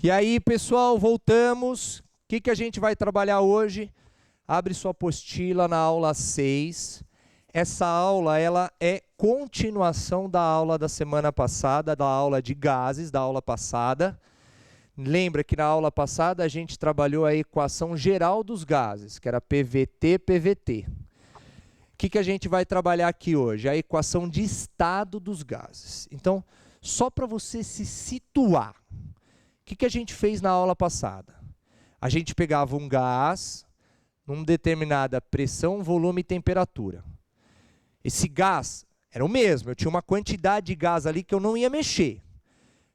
E aí, pessoal, voltamos. O que a gente vai trabalhar hoje? Abre sua apostila na aula 6. Essa aula ela é continuação da aula da semana passada, da aula de gases, da aula passada. Lembra que na aula passada a gente trabalhou a equação geral dos gases, que era PVT, PVT. O que a gente vai trabalhar aqui hoje? A equação de estado dos gases. Então, só para você se situar, o que a gente fez na aula passada? A gente pegava um gás, numa determinada pressão, volume e temperatura. Esse gás era o mesmo, eu tinha uma quantidade de gás ali que eu não ia mexer.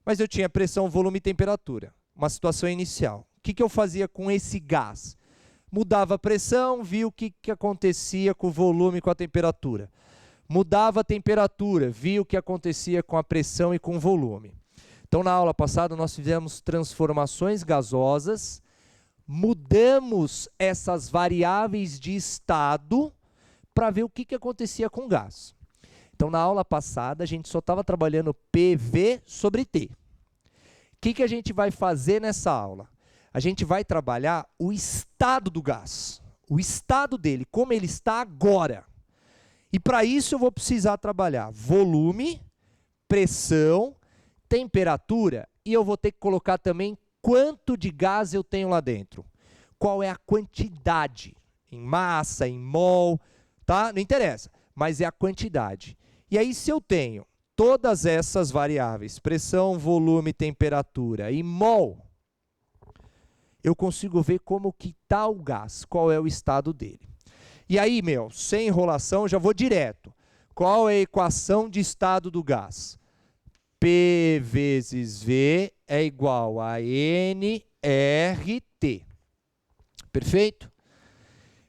Mas eu tinha pressão, volume e temperatura, uma situação inicial. O que eu fazia com esse gás? Mudava a pressão, via o que acontecia com o volume e com a temperatura. Mudava a temperatura, via o que acontecia com a pressão e com o volume. Então, na aula passada, nós fizemos transformações gasosas, mudamos essas variáveis de estado para ver o que acontecia com o gás. Então, na aula passada, a gente só estava trabalhando PV sobre T. O que a gente vai fazer nessa aula? A gente vai trabalhar o estado do gás, o estado dele, como ele está agora. E para isso eu vou precisar trabalhar volume, pressão, temperatura, e eu vou ter que colocar também quanto de gás eu tenho lá dentro. Qual é a quantidade? Em massa, em mol, tá? Não interessa, mas é a quantidade. E aí, se eu tenho todas essas variáveis, pressão, volume, temperatura e mol, eu consigo ver como que está o gás, qual é o estado dele. E aí, sem enrolação, já vou direto. Qual é a equação de estado do gás? P vezes V é igual a nRT. Perfeito?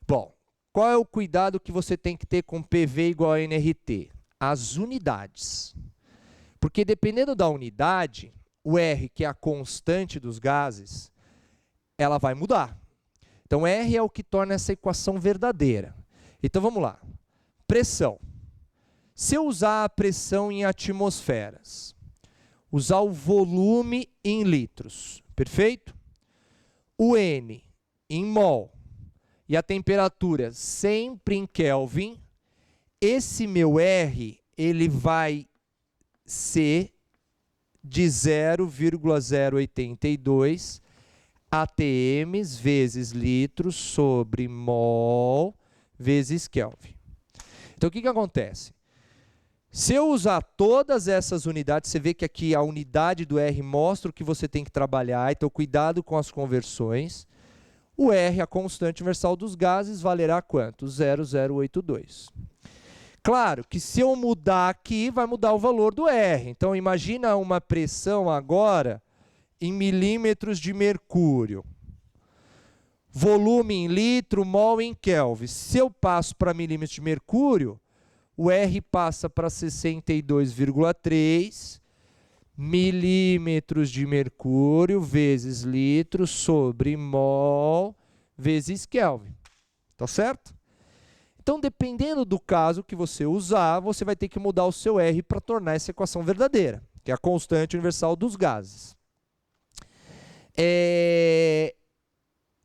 Bom, qual é o cuidado que você tem que ter com PV igual a nRT? As unidades. Porque dependendo da unidade, o R, que é a constante dos gases, ela vai mudar. Então, R é o que torna essa equação verdadeira. Então, vamos lá. Pressão. Se eu usar a pressão em atmosferas, usar o volume em litros, perfeito? O N em mol e a temperatura sempre em Kelvin, esse meu R ele vai ser de 0,082 atm vezes litros sobre mol vezes Kelvin. Então, o que acontece? Se eu usar todas essas unidades, você vê que aqui a unidade do R mostra o que você tem que trabalhar, então cuidado com as conversões. O R, a constante universal dos gases, valerá quanto? 0,082. Claro que se eu mudar aqui, vai mudar o valor do R. Então, imagina uma pressão agora em milímetros de mercúrio. Volume em litro, mol em Kelvin. Se eu passo para milímetros de mercúrio, o R passa para 62,3 milímetros de mercúrio vezes litro sobre mol vezes Kelvin. Tá certo? Então, dependendo do caso que você usar, você vai ter que mudar o seu R para tornar essa equação verdadeira, que é a constante universal dos gases.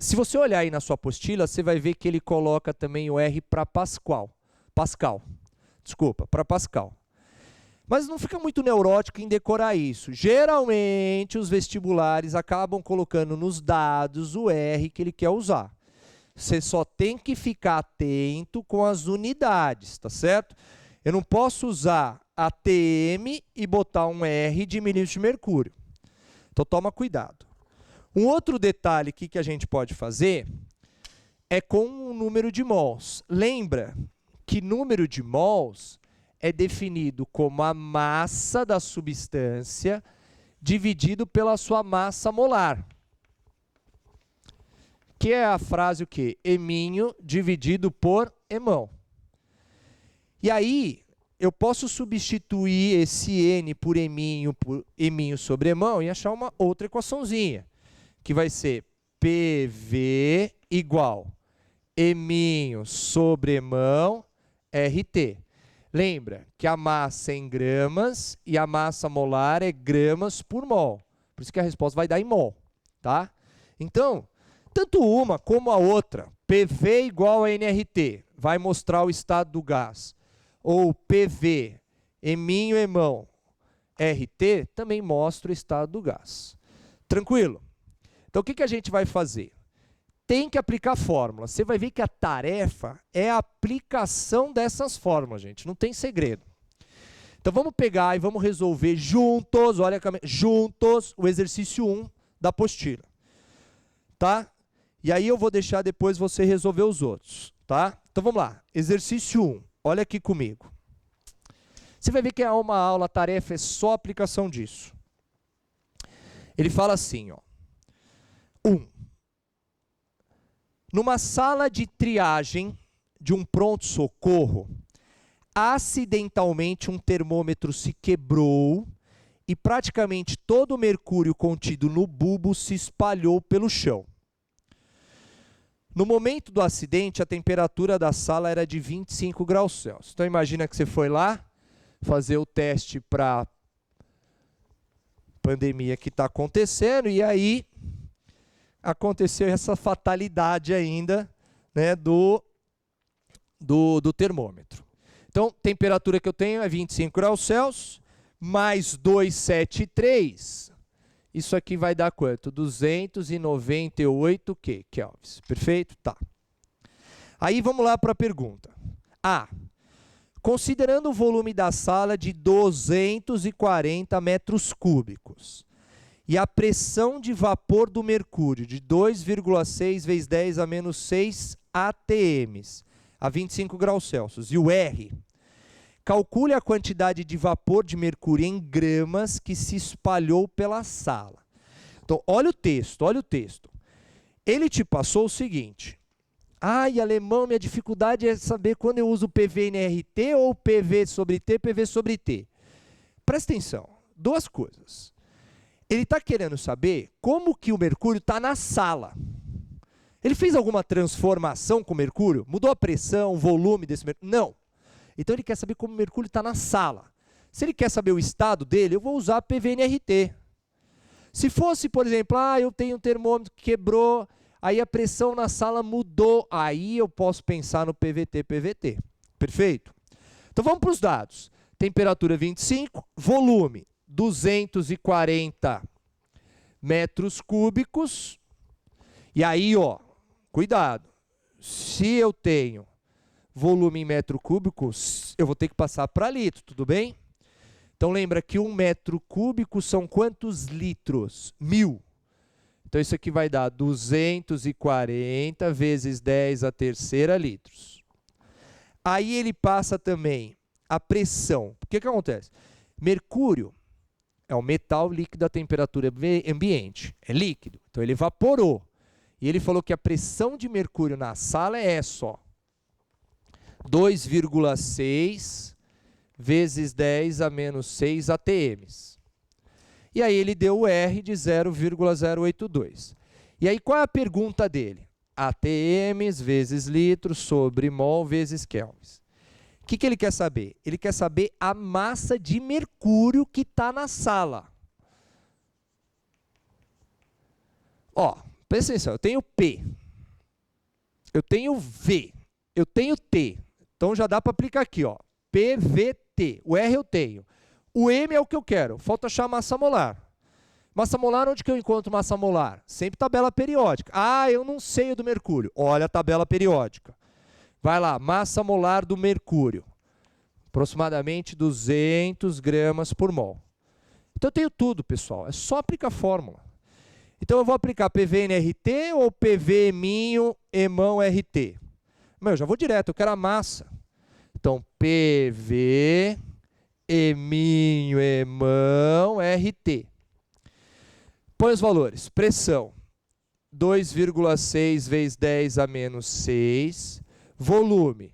Se você olhar aí na sua apostila, você vai ver que ele coloca também o R para Pascal. Para Pascal. Mas não fica muito neurótico em decorar isso. Geralmente, os vestibulares acabam colocando nos dados o R que ele quer usar. Você só tem que ficar atento com as unidades, tá certo? Eu não posso usar atm e botar um R de milímetros de mercúrio. Então, toma cuidado. Um outro detalhe aqui que a gente pode fazer é com o número de mols. Lembra que número de mols é definido como a massa da substância dividido pela sua massa molar. Que é a frase o quê? Eminho dividido por emão. E aí, eu posso substituir esse N por eminho sobre emão e achar uma outra equaçãozinha, que vai ser PV igual eminho sobre emão RT. Lembra que a massa é em gramas e a massa molar é gramas por mol. Por isso que a resposta vai dar em mol, tá? Então, tanto uma como a outra, PV igual a nRT, vai mostrar o estado do gás. Ou PV, eminho, emão, RT, também mostra o estado do gás. Tranquilo? Então, o que a gente vai fazer? Tem que aplicar fórmula. Você vai ver que a tarefa é a aplicação dessas fórmulas, gente. Não tem segredo. Então, vamos pegar e vamos resolver juntos, olha, juntos, o exercício 1 da apostila. Tá? E aí eu vou deixar depois você resolver os outros. Tá? Então, vamos lá. Exercício 1. Olha aqui comigo. Você vai ver que é uma aula, a tarefa é só aplicação disso. Ele fala assim, ó. 1. Numa sala de triagem de um pronto-socorro, acidentalmente um termômetro se quebrou e praticamente todo o mercúrio contido no bulbo se espalhou pelo chão. No momento do acidente, a temperatura da sala era de 25 graus Celsius. Então, imagina que você foi lá fazer o teste para a pandemia que está acontecendo, e aí aconteceu essa fatalidade ainda, né, do termômetro. Então, temperatura que eu tenho é 25 graus Celsius, mais 273. Isso aqui vai dar quanto? 298 kelvins. Perfeito? Tá. Aí vamos lá para a pergunta. A. Considerando o volume da sala de 240 metros cúbicos e a pressão de vapor do mercúrio de 2,6 vezes 10 a menos 6 atm a 25 graus Celsius, e o R, calcule a quantidade de vapor de mercúrio em gramas que se espalhou pela sala. Então, olha o texto, olha o texto. Ele te passou o seguinte. Ai, alemão, minha dificuldade é saber quando eu uso PV nRT ou PV sobre T, PV sobre T. Presta atenção, duas coisas. Ele está querendo saber como que o mercúrio está na sala. Ele fez alguma transformação com o mercúrio? Mudou a pressão, o volume desse mercúrio? Não. Então ele quer saber como o mercúrio está na sala. Se ele quer saber o estado dele, eu vou usar PV nRT. Se fosse, por exemplo, eu tenho um termômetro que quebrou, aí a pressão na sala mudou, aí eu posso pensar no PVT. Perfeito? Então vamos para os dados. Temperatura 25, volume 240 metros cúbicos. E aí, ó, cuidado. Se eu tenho volume em metro cúbico, eu vou ter que passar para litro, tudo bem? Então lembra que 1 metro cúbico são quantos litros? 1000. Então, isso aqui vai dar 240 vezes 10 a terceira litros. Aí ele passa também a pressão. O que acontece? Mercúrio é um metal líquido a temperatura ambiente. É líquido. Então, ele evaporou. E ele falou que a pressão de mercúrio na sala é essa, ó. 2,6 vezes 10 a menos 6 atms. E aí ele deu o R de 0,082. E aí qual é a pergunta dele? ATMs vezes litros sobre mol vezes kelvins. O que ele quer saber? Ele quer saber a massa de mercúrio que está na sala. Ó, presta atenção, eu tenho P, eu tenho V, eu tenho T. Então já dá para aplicar aqui, ó. PVT. O R eu tenho. O M é o que eu quero. Falta achar a massa molar. Massa molar, onde que eu encontro massa molar? Sempre tabela periódica. Eu não sei o do mercúrio. Olha a tabela periódica. Vai lá, massa molar do mercúrio. Aproximadamente 200 gramas por mol. Então eu tenho tudo, pessoal. É só aplicar a fórmula. Então eu vou aplicar PV nRT ou PV eminho emão RT? Eu já vou direto, eu quero a massa. Então, PV eminho emão RT. Põe os valores. Pressão, 2,6 vezes 10 a menos 6. Volume,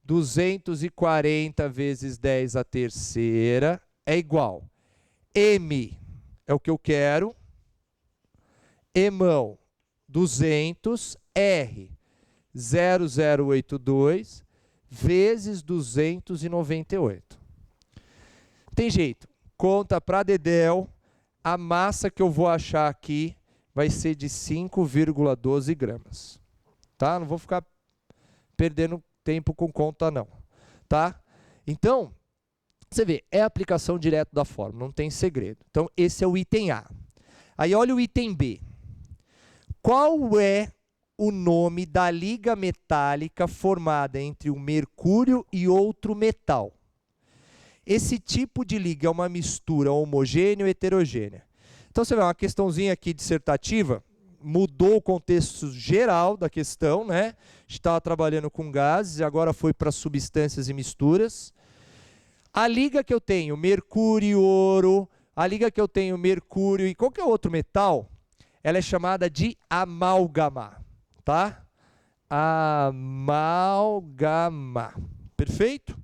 240 vezes 10 a terceira, é igual. M é o que eu quero. Emão, 200. R, 0,082 vezes 298. Tem jeito. Conta para dedéu. a massa que eu vou achar aqui vai ser de 5,12 gramas. Tá? Não vou ficar perdendo tempo com conta não. Tá? Então, você vê, é aplicação direta da fórmula, não tem segredo. Então, esse é o item A. Aí, olha o item B. Qual é o nome da liga metálica formada entre um mercúrio e outro metal? Esse tipo de liga é uma mistura homogênea ou heterogênea? Então, você vê, uma questãozinha aqui dissertativa, mudou o contexto geral da questão, né? A gente estava trabalhando com gases e agora foi para substâncias e misturas. A liga que eu tenho, mercúrio e ouro, a liga que eu tenho, mercúrio e qualquer outro metal, ela é chamada de amálgama, tá? Amálgama. Perfeito?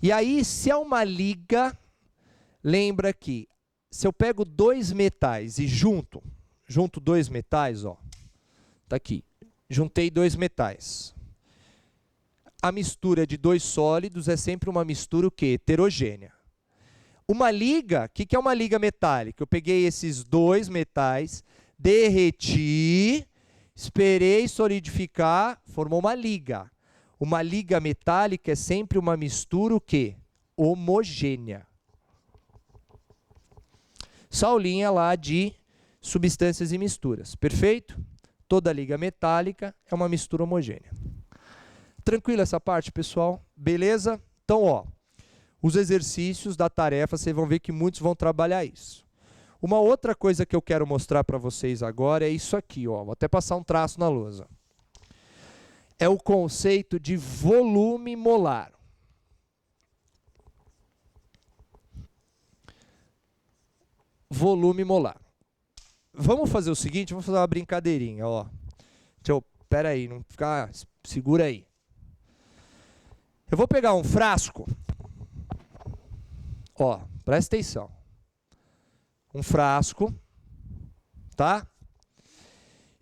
E aí, se é uma liga, lembra que se eu pego dois metais e junto dois metais, ó, tá aqui, juntei dois metais. A mistura de dois sólidos é sempre uma mistura o quê? Heterogênea. Uma liga, o que é uma liga metálica? Eu peguei esses dois metais, derreti, esperei solidificar, formou uma liga. Uma liga metálica é sempre uma mistura o quê? Homogênea. Só aulinha lá de substâncias e misturas, perfeito? Toda liga metálica é uma mistura homogênea. Tranquilo essa parte, pessoal? Beleza? Então, ó, os exercícios da tarefa, vocês vão ver que muitos vão trabalhar isso. Uma outra coisa que eu quero mostrar para vocês agora é isso aqui, ó. Vou até passar um traço na lousa. É o conceito de volume molar. Volume molar. Vamos fazer o seguinte, vamos fazer uma brincadeirinha, ó. Pera aí, não ficar, segura aí. Eu vou pegar um frasco, ó, presta atenção. Um frasco, tá?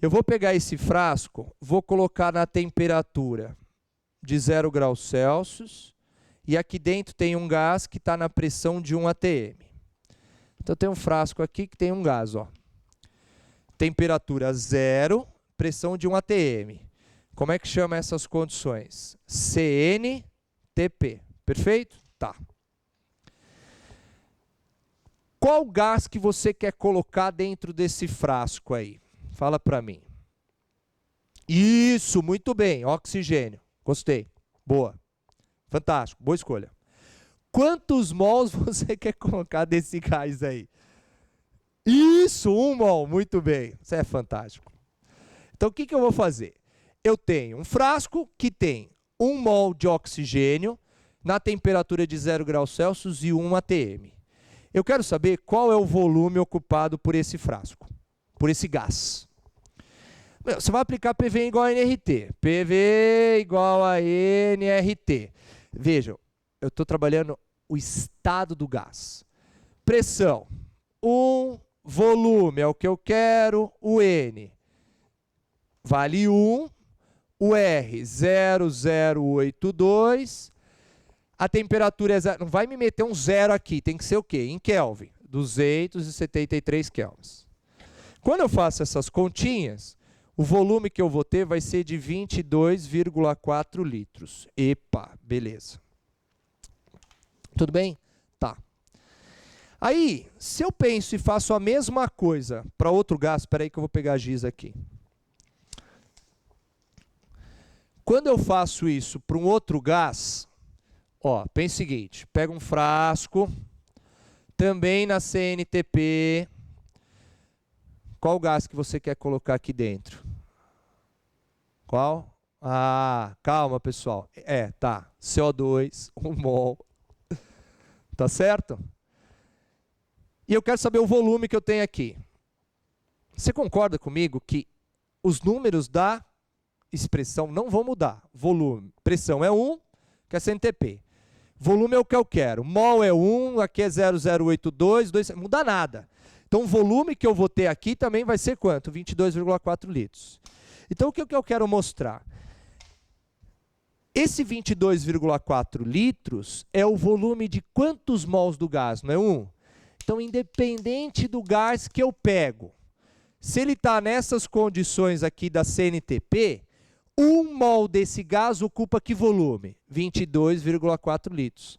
Eu vou pegar esse frasco, vou colocar na temperatura de 0 graus Celsius e aqui dentro tem um gás que está na pressão de 1 atm. Então tem um frasco aqui que tem um gás, ó. Temperatura 0, pressão de 1 atm. Como é que chama essas condições? CNTP. Perfeito? Tá. Qual gás que você quer colocar dentro desse frasco aí? Fala para mim. Isso, muito bem. Oxigênio. Gostei. Boa. Fantástico. Boa escolha. Quantos mols você quer colocar desse gás aí? Isso, 1 mol. Muito bem. Isso é fantástico. Então, o que eu vou fazer? Eu tenho um frasco que tem 1 mol de oxigênio na temperatura de 0 graus Celsius e 1 atm. Eu quero saber qual é o volume ocupado por esse frasco, por esse gás. Você vai aplicar PV igual a NRT. PV igual a NRT. Vejam, eu estou trabalhando o estado do gás. Pressão, 1, volume é o que eu quero, o N vale 1, o R 0082, a temperatura é 0, não vai me meter um 0 aqui, tem que ser o quê? Em Kelvin, 273 kelvins. Quando eu faço essas continhas, o volume que eu vou ter vai ser de 22,4 litros. Epa, beleza. Tudo bem? Tá. Aí, se eu penso e faço a mesma coisa para outro gás, espera aí que eu vou pegar a giz aqui. Quando eu faço isso para um outro gás, ó, pensa o seguinte, pega um frasco, também na CNTP, qual gás que você quer colocar aqui dentro? Qual? Ah, calma pessoal, tá, CO2, 1 mol, tá certo? E eu quero saber o volume que eu tenho aqui. Você concorda comigo que os números da expressão não vão mudar? Volume, pressão é 1, que é CNTP. Volume é o que eu quero. Mol é 1, aqui é 0082, 2, não muda nada. Então o volume que eu vou ter aqui também vai ser quanto? 22,4 litros. Então o que eu quero mostrar? Esse 22,4 litros é o volume de quantos mols do gás, não é 1? Então, independente do gás que eu pego, se ele está nessas condições aqui da CNTP, 1 mol desse gás ocupa que volume? 22,4 litros.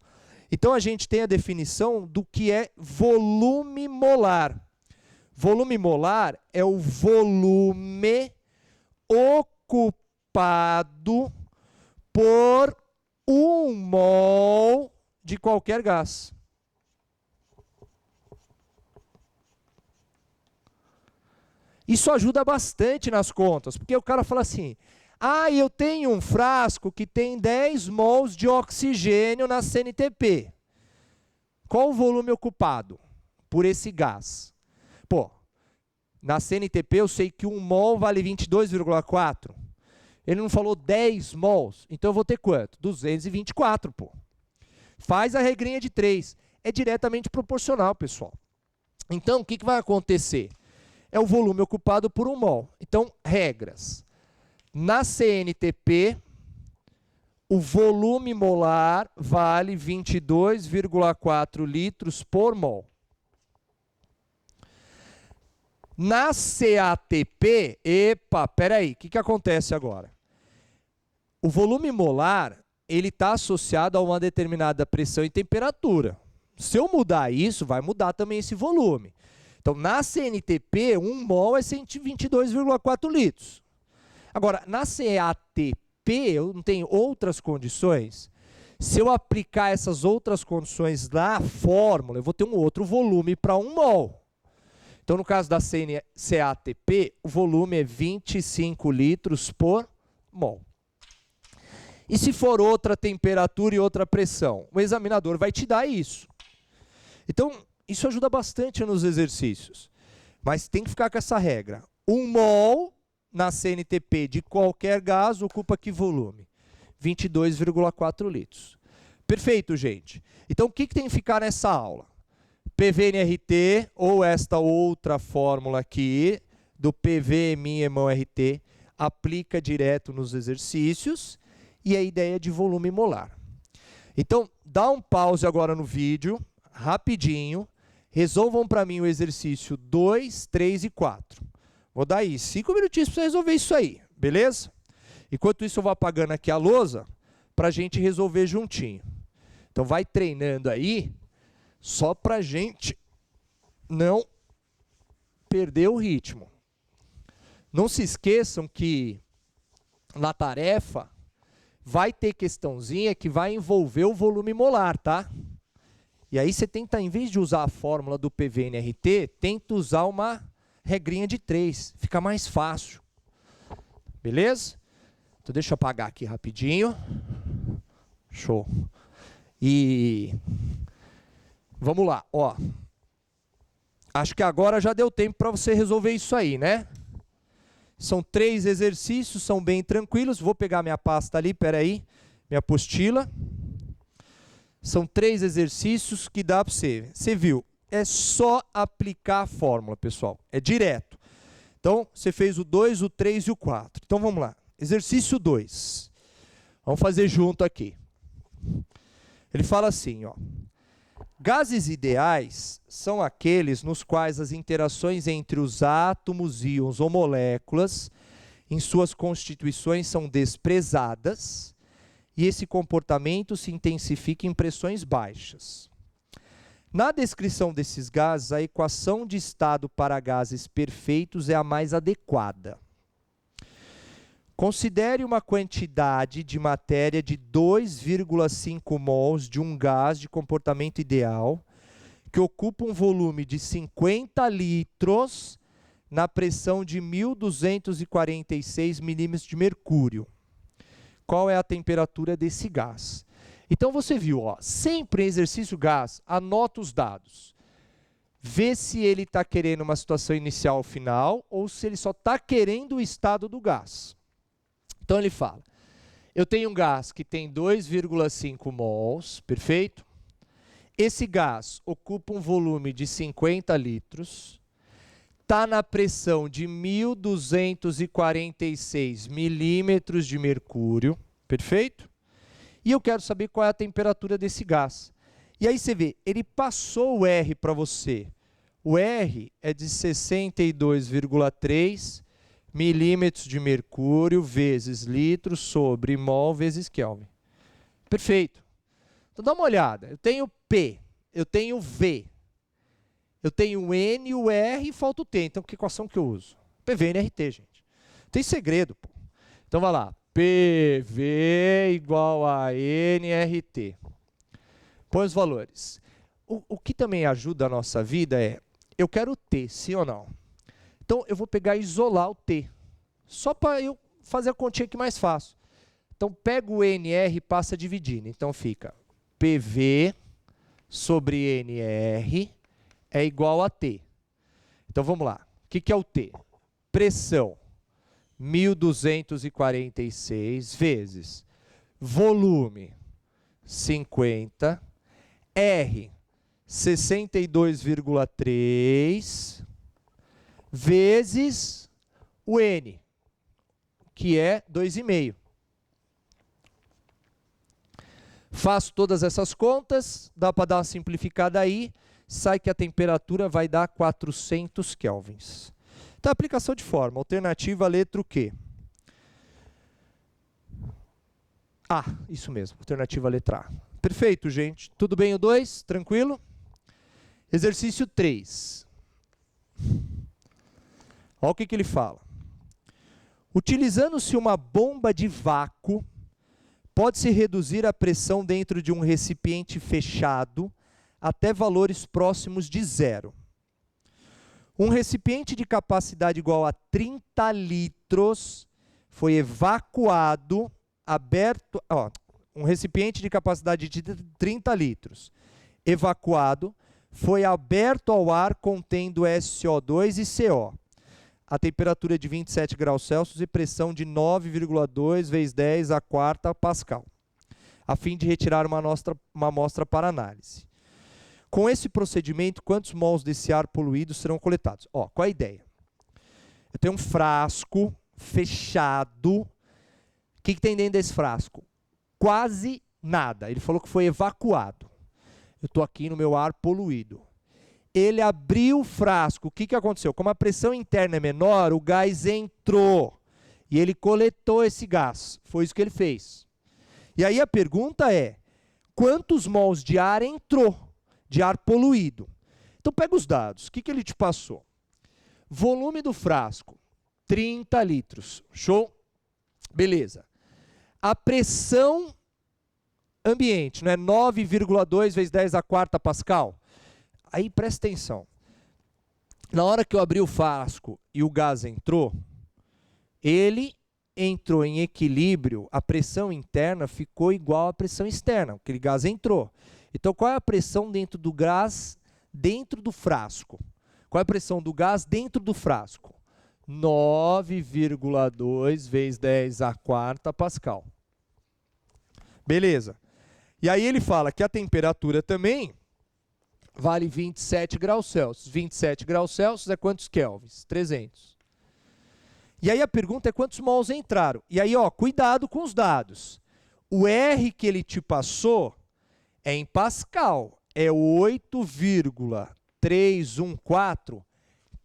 Então, a gente tem a definição do que é volume molar. Volume molar é o volume ocupado por 1 mol de qualquer gás. Isso ajuda bastante nas contas, porque o cara fala assim, ah, eu tenho um frasco que tem 10 mols de oxigênio na CNTP. Qual o volume ocupado por esse gás? Pô, na CNTP eu sei que 1 mol vale 22,4. Ele não falou 10 mols, então eu vou ter quanto? 224, pô. Faz a regrinha de 3. É diretamente proporcional, pessoal. Então, o que vai acontecer? É o volume ocupado por 1 mol. Então, regras. Na CNTP, o volume molar vale 22,4 litros por mol. Na CATP, peraí, o que acontece agora? O volume molar, ele está associado a uma determinada pressão e temperatura. Se eu mudar isso, vai mudar também esse volume. Então, na CNTP, 1 mol é 122,4 litros. Agora, na CATP, eu não tenho outras condições. Se eu aplicar essas outras condições na fórmula, eu vou ter um outro volume para 1 mol. Então, no caso da CATP, o volume é 25 litros por mol. E se for outra temperatura e outra pressão? O examinador vai te dar isso. Então, isso ajuda bastante nos exercícios. Mas tem que ficar com essa regra. 1 mol na CNTP de qualquer gás ocupa que volume? 22,4 litros. Perfeito, gente. Então, o que tem que ficar nessa aula? PVNRT, ou esta outra fórmula aqui, do PV-RT, aplica direto nos exercícios, e a ideia de volume molar. Então, dá um pause agora no vídeo, rapidinho, resolvam para mim o exercício 2, 3 e 4. Vou dar aí 5 minutinhos para você resolver isso aí, beleza? Enquanto isso, eu vou apagando aqui a lousa para a gente resolver juntinho. Então, vai treinando aí, só para a gente não perder o ritmo. Não se esqueçam que na tarefa vai ter questãozinha que vai envolver o volume molar, tá? E aí você tenta, em vez de usar a fórmula do PVNRT, tenta usar uma regrinha de 3, fica mais fácil. Beleza? Então deixa eu apagar aqui rapidinho. Show. E vamos lá, ó. Acho que agora já deu tempo para você resolver isso aí, né? São 3 exercícios, são bem tranquilos. Vou pegar minha pasta ali, peraí, minha apostila. São 3 exercícios que dá para você. Você viu? É só aplicar a fórmula, pessoal. É direto. Então, você fez o 2, o 3 e o 4. Então, vamos lá. Exercício 2. Vamos fazer junto aqui. Ele fala assim, ó. Gases ideais são aqueles nos quais as interações entre os átomos, íons ou moléculas em suas constituições são desprezadas e esse comportamento se intensifica em pressões baixas. Na descrição desses gases, a equação de estado para gases perfeitos é a mais adequada. Considere uma quantidade de matéria de 2,5 mols de um gás de comportamento ideal que ocupa um volume de 50 litros na pressão de 1.246 milímetros de mercúrio. Qual é a temperatura desse gás? Então, você viu, ó, sempre em exercício gás, anota os dados. Vê se ele está querendo uma situação inicial ou final, ou se ele só está querendo o estado do gás. Então, ele fala, eu tenho um gás que tem 2,5 mols, perfeito? Esse gás ocupa um volume de 50 litros, está na pressão de 1.246 milímetros de mercúrio, perfeito? e eu quero saber qual é a temperatura desse gás. E aí você vê, ele passou o R para você. O R é de 62,3 milímetros de mercúrio vezes litro sobre mol vezes Kelvin. Perfeito. Então dá uma olhada. Eu tenho P, eu tenho V, eu tenho o N, o R e falta o T. Então que equação que eu uso? PV, NRT, gente. Tem segredo, pô. Então vai lá. PV igual a NRT. Põe os valores. O que também ajuda a nossa vida é, eu quero T, sim ou não? Então eu vou pegar e isolar o T. Só para eu fazer a continha aqui mais fácil. Então pego o NR e passa dividindo. Então fica PV sobre NR é igual a T. Então vamos lá. O que é o T? Pressão 1.246 vezes volume 50, R 62,3 vezes o N, que é 2,5. Faço todas essas contas, dá para dar uma simplificada aí, sai que a temperatura vai dar 400 kelvins. Então, aplicação de fórmula, alternativa, letra o quê? Ah, isso mesmo, alternativa letra A. Perfeito, gente. Tudo bem o 2? Tranquilo? Exercício 3. Olha o que ele fala. Utilizando-se uma bomba de vácuo, pode-se reduzir a pressão dentro de um recipiente fechado até valores próximos de zero. Um recipiente de capacidade igual a 30 litros foi evacuado, aberto, um recipiente de capacidade de 30 litros, evacuado, foi aberto ao ar contendo SO2 e CO. A temperatura é de 27 graus Celsius e pressão de 9,2 vezes 10 a quarta Pascal, a fim de retirar uma amostra para análise. Com esse procedimento, quantos mols desse ar poluído serão coletados? Ó, qual é a ideia? Eu tenho um frasco fechado. O que tem dentro desse frasco? Quase nada. Ele falou que foi evacuado. Eu estou aqui no meu ar poluído. Ele abriu o frasco. O que aconteceu? Como a pressão interna é menor, o gás entrou. E ele coletou esse gás. Foi isso que ele fez. E aí a pergunta é, quantos mols de ar entrou? De ar poluído. Então pega os dados. O que ele te passou? Volume do frasco, 30 litros. Show? Beleza. A pressão ambiente, não é 9,2 vezes 10 a quarta Pascal? Aí presta atenção. Na hora que eu abri o frasco e o gás entrou, ele entrou em equilíbrio, a pressão interna ficou igual à pressão externa, aquele gás entrou. Então, qual é a pressão dentro do gás, dentro do frasco? Qual é a pressão do gás dentro do frasco? 9,2 vezes 10 a quarta Pascal. Beleza. E aí ele fala que a temperatura também vale 27 graus Celsius. 27 graus Celsius é quantos kelvins? 300. E aí a pergunta é quantos mols entraram? E aí, ó, cuidado com os dados. O R que ele te passou é em Pascal, é 8,314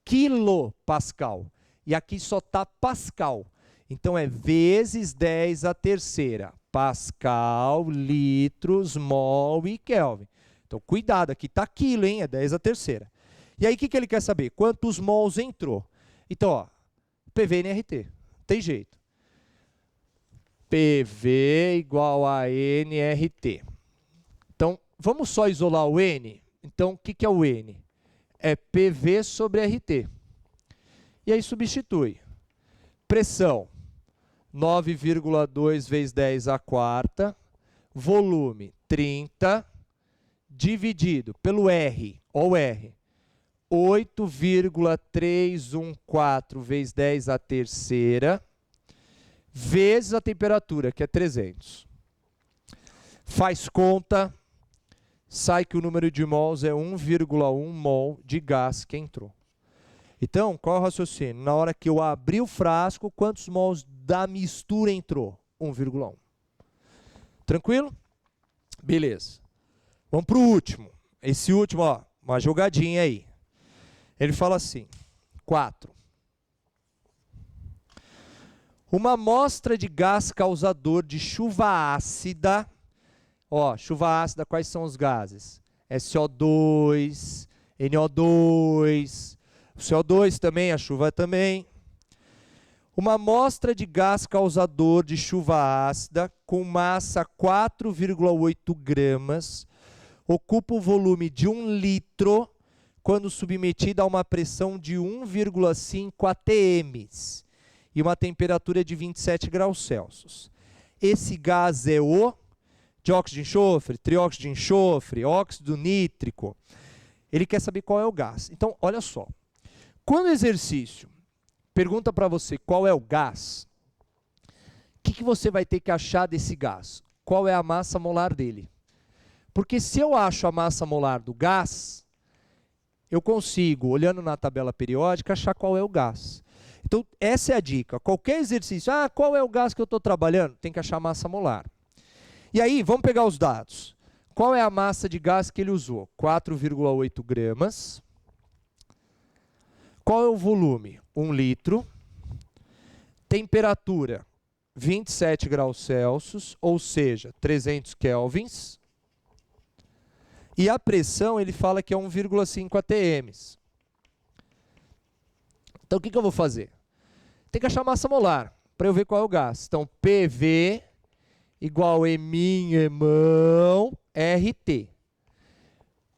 quilopascal. E aqui só está Pascal. Então é vezes 10 a terceira. Pascal, litros, mol e Kelvin. Então cuidado, aqui está quilo, hein? É 10 a terceira. E aí o que ele quer saber? Quantos mols entrou? Então, ó, PV NRT. Tem jeito. PV igual a NRT. Então, vamos só isolar o N? Então, o que é o N? É PV sobre RT. E aí substitui. Pressão, 9,2 vezes 10 a quarta. Volume, 30. Dividido pelo R, ó o R. 8,314 vezes 10 a terceira. Vezes a temperatura, que é 300. Faz conta. Sai que o número de mols é 1,1 mol de gás que entrou. Então, qual é o raciocínio? Na hora que eu abri o frasco, quantos mols da mistura entrou? 1,1. Tranquilo? Beleza. Vamos para o último. Esse último, ó, uma jogadinha aí. Ele fala assim, 4. Uma amostra de gás causador de chuva ácida. Ó, chuva ácida, quais são os gases? SO2, NO2, o CO2 também, a chuva também. Uma amostra de gás causador de chuva ácida com massa 4,8 gramas ocupa o volume de 1 litro quando submetida a uma pressão de 1,5 atm e uma temperatura de 27 graus Celsius. Esse gás é o dióxido de enxofre, trióxido de enxofre, óxido nítrico. Ele quer saber qual é o gás. Então, olha só. Quando o exercício pergunta para você qual é o gás, o que você vai ter que achar desse gás? Qual é a massa molar dele? Porque se eu acho a massa molar do gás, eu consigo, olhando na tabela periódica, achar qual é o gás. Então, essa é a dica. Qualquer exercício, qual é o gás que eu estou trabalhando? Tem que achar a massa molar. E aí, vamos pegar os dados. Qual é a massa de gás que ele usou? 4,8 gramas. Qual é o volume? 1 litro. Temperatura, 27 graus Celsius, ou seja, 300 kelvins. E a pressão, ele fala que é 1,5 atm. Então, o que eu vou fazer? Tem que achar a massa molar, para eu ver qual é o gás. Então, PV igual emão, RT.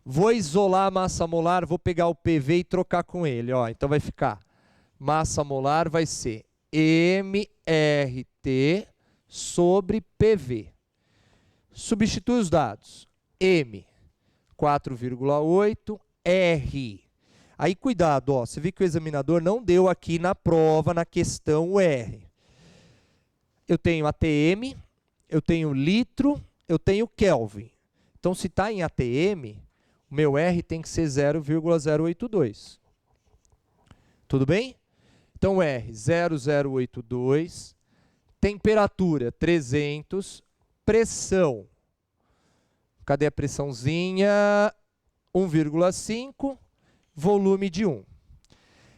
Vou isolar a massa molar, vou pegar o PV e trocar com ele. Ó. Então, vai ficar, massa molar vai ser MRT sobre PV. Substitui os dados. M, 4,8, R. Aí, cuidado, ó, você vê que o examinador não deu aqui na prova, na questão, o R. Eu tenho ATM, eu tenho litro, eu tenho Kelvin. Então, se está em ATM, o meu R tem que ser 0,082. Tudo bem? Então, R, 0,082, temperatura, 300, pressão. Cadê a pressãozinha? 1,5, volume de 1.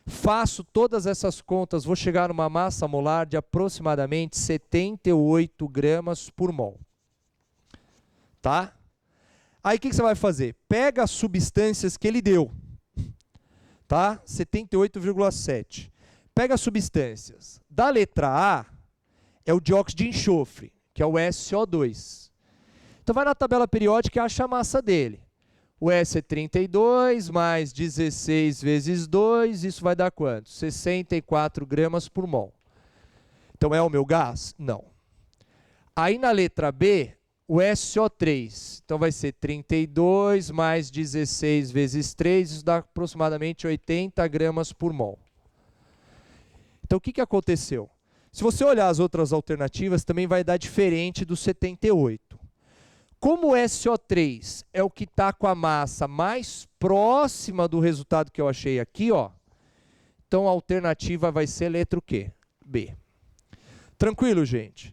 Faço todas essas contas, vou chegar numa massa molar de aproximadamente 78 gramas por mol. Tá? Aí o que você vai fazer? Pega as substâncias que ele deu. Tá? 78,7. Pega as substâncias. Da letra A é o dióxido de enxofre, que é o SO2. Então vai na tabela periódica e acha a massa dele. O S é 32 mais 16 vezes 2, isso vai dar quanto? 64 gramas por mol. Então é o meu gás? Não. Aí na letra B, o SO3. Então vai ser 32 mais 16 vezes 3, isso dá aproximadamente 80 gramas por mol. Então o que aconteceu? Se você olhar as outras alternativas, também vai dar diferente do 78. Como o SO3 é o que está com a massa mais próxima do resultado que eu achei aqui, ó, então a alternativa vai ser letra o quê? B. Tranquilo, gente?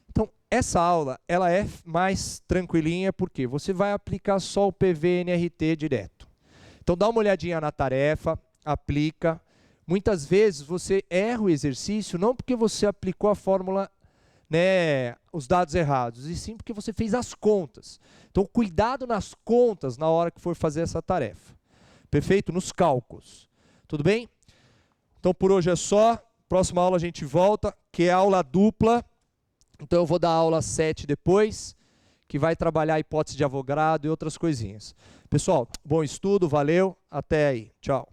Então, essa aula ela é mais tranquilinha porque você vai aplicar só o PV-NRT direto. Então, dá uma olhadinha na tarefa, aplica. Muitas vezes você erra o exercício não porque você aplicou a fórmula, né, os dados errados, e sim porque você fez as contas. Então, cuidado nas contas na hora que for fazer essa tarefa. Perfeito? Nos cálculos. Tudo bem? Então, por hoje é só. Próxima aula a gente volta, que é aula dupla. Então, eu vou dar a aula 7 depois, que vai trabalhar a hipótese de Avogadro e outras coisinhas. Pessoal, bom estudo, valeu, até aí. Tchau.